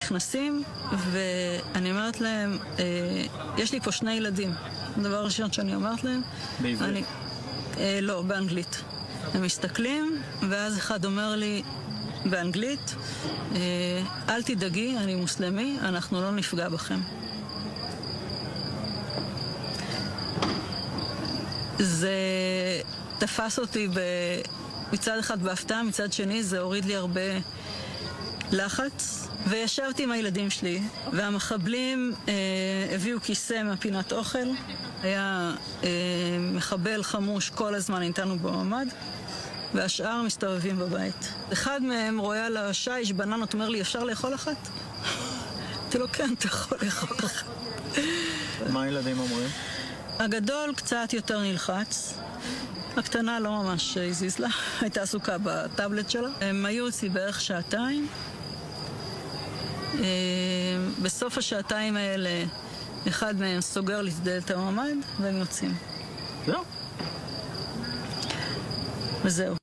נכנסים, ואני אומרת להם, יש לי פה 2 ילדים. הדבר הראשון שאני אומרת להם, בעברית? לא, באנגלית. הם מסתכלים, ואז אחד אומר לי באנגלית, אל תדאגי, אני מוסלמי, אנחנו לא נפגע בכם. זה תפס אותי מצד אחד בהפתעה, מצד שני זה הוריד לי הרבה לחץ, וישבתי עם הילדים שלי, והמחבלים הביאו כיסא מהפינת אוכל, היה מחבל חמוש כל הזמן איתנו בממ"ד, והשאר מסתובבים בבית. אחד מהם רואה על השיש בננות, אומר לי, אפשר לאכול אחת? אמרתי לו, כן, אתה יכול לאכול אחת. מה הילדים אומרים? הגדול קצת יותר נלחץ, הקטנה לא ממש הזיז לה, הייתה עסוקה בטאבלט שלה. הם היו אצלי בערך 2 שעתיים. בסוף השעתיים האלה, אחד מהם סוגר לי את דלת הממ"ד, והם יוצאים. זהו. וזהו.